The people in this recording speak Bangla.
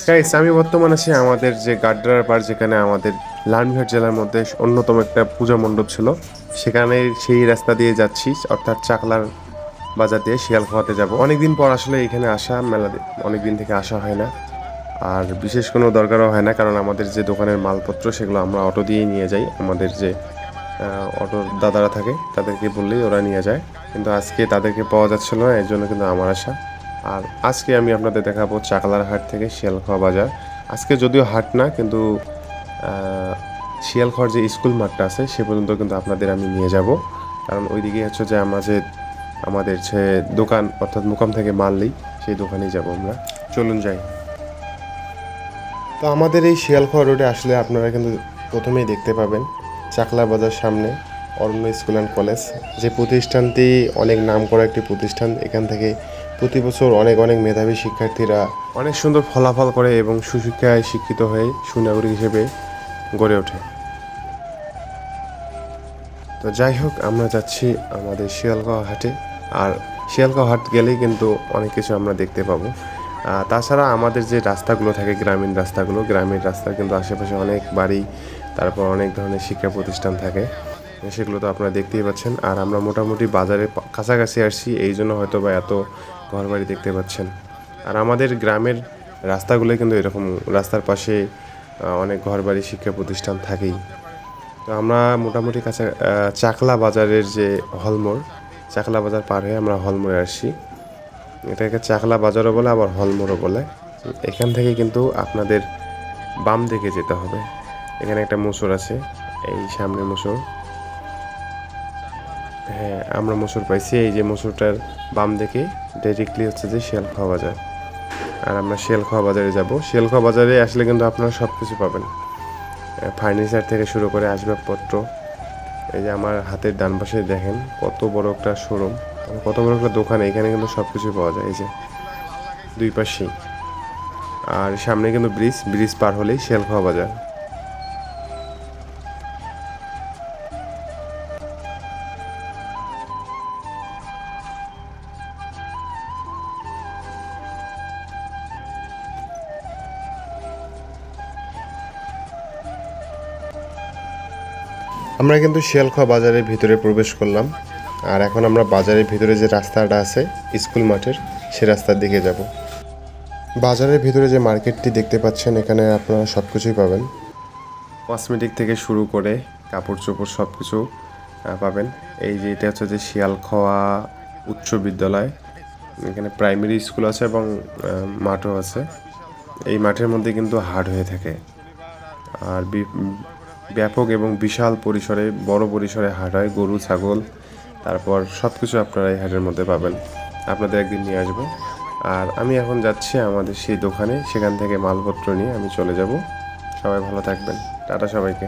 গাইস, আমি বর্তমানে আছি আমাদের যে গাড্ডার পাড়, যেখানে আমাদের লালমনিরহাট জেলার মধ্যে অন্যতম একটা পূজা মণ্ডপ ছিল। সেখানে সেই রাস্তা দিয়ে যাচ্ছি, অর্থাৎ চাকলার বাজার দিয়ে শিয়ালখোয়াতে যাব। অনেকদিন পর আসলে এখানে আসা, অনেকদিন থেকে আসা হয় না। আর বিশেষ কোনো দরকারও হয় না, কারণ আমাদের যে দোকানের মালপত্র সেগুলো আমরা অটো দিয়েই নিয়ে যাই। আমাদের যে অটোর দাদারা থাকে তাদেরকে বললেই ওরা নিয়ে যায়, কিন্তু আজকে তাদেরকে পাওয়া যাচ্ছিল না, এর জন্য কিন্তু আমার আসা। আর আজকে আমি আপনাদের দেখাবো চাকলার হাট থেকে শিয়ালখোয়া বাজার। আজকে যদিও হাট না, কিন্তু শিয়ালখোয়ার যে স্কুল মাঠটা আছে সে পর্যন্ত কিন্তু আপনাদের আমি নিয়ে যাব, কারণ ওইদিকে হচ্ছে যে আমাদের যে দোকান, অর্থাৎ মুকাম থেকে মাল নিই, সেই দোকানেই যাব আমরা। চলুন যাই। তো আমাদের এই শিয়ালখোয়া রোডে আসলে আপনারা কিন্তু প্রথমেই দেখতে পাবেন চাকলা বাজার সামনে অরণ্য স্কুল অ্যান্ড কলেজ, যে প্রতিষ্ঠানটি অনেক নাম করা একটি প্রতিষ্ঠান। এখান থেকে প্রতি বছর অনেক অনেক মেধাবী শিক্ষার্থীরা অনেক সুন্দর ফলাফল করে এবং সুশিক্ষায় শিক্ষিত হয়ে সুনাগরিক হিসেবে গড়ে ওঠে। তো যাই হোক, আমরা যাচ্ছি আমাদের শিয়ালগাঁও হাটে। আর শিয়ালগাঁও হাট গেলেই কিন্তু অনেক কিছু আমরা দেখতে পাবো। তাছাড়া আমাদের যে রাস্তাগুলো থাকে, গ্রামীণ রাস্তার কিন্তু আশেপাশে অনেক বাড়ি, তারপর অনেক ধরনের শিক্ষা প্রতিষ্ঠান থাকে, সেগুলো তো আপনারা দেখতেই পাচ্ছেন। আর আমরা মোটামুটি বাজারের কাছাকাছি আসছি, এই জন্য হয়তো বা এত ঘরবাড়ি দেখতে পাচ্ছেন। আর আমাদের গ্রামের রাস্তাগুলো কিন্তু এরকম, রাস্তার পাশে অনেক ঘরবাড়ি, শিক্ষা প্রতিষ্ঠান থাকেই। তো আমরা মোটামুটি চাকলা বাজারের যে হলমোড়, চাকলা বাজার পার হয়ে আমরা হলমোড়ে আসছি। এটাকে চাকলা বাজারও বলে, আবার হলমোড়ও বলে। এখান থেকে কিন্তু আপনাদের বাম দিকে যেতে হবে। এখানে একটা মোচড় আছে, এই সামনে মোচড়। হ্যাঁ, আমরা মোচড় পাইছি। এই যে মোচড়টার বাম দিকে ডাইরেক্টলি হচ্ছে যে শিয়ালখোয়া বাজার। আর আমরা শিয়ালখোয়া বাজারে যাব। শিয়ালখোয়া বাজারে আসলে কিন্তু আপনারা সব কিছু পাবেন, ফার্নিচার থেকে শুরু করে আসবাবপত্র। এই যে আমার হাতের ডান পাশে দেখেন কত বড় একটা শোরুম, কত বড় একটা দোকান। এখানে কিন্তু সব কিছুই পাওয়া যায়, এই যে দুই পাশেই। আর সামনে কিন্তু ব্রিজ পার হলেই শিয়ালখোয়া বাজার। আমরা কিন্তু শিয়ালখোয়া বাজারের ভিতরে প্রবেশ করলাম। আর এখন আমরা বাজারের ভিতরে যে রাস্তাটা আছে স্কুল মাঠের, সে রাস্তার দিকে যাব। বাজারের ভিতরে যে মার্কেটটি দেখতে পাচ্ছেন, এখানে আপনারা সব কিছুই পাবেন, কসমেটিক থেকে শুরু করে কাপড় চোপড় সব কিছু পাবেন। এই যে এটা হচ্ছে যে শিয়ালখোয়া উচ্চ বিদ্যালয়। এখানে প্রাইমারি স্কুল আছে এবং মাঠও আছে। এই মাঠের মধ্যে কিন্তু হাট হয়ে থাকে। আর ব্যাপক এবং বিশাল পরিসরে, বড় পরিসরে হাট হয়। গরু, ছাগল, তারপর সব কিছু আপনারা এই হাটের মধ্যে পাবেন। আপনাদের একদিন নিয়ে আসবো। আর আমি এখন যাচ্ছি আমাদের সেই দোকানে, সেখান থেকে মালপত্র নিয়ে আমি চলে যাব। সবাই ভালো থাকবেন, টাটা সবাইকে।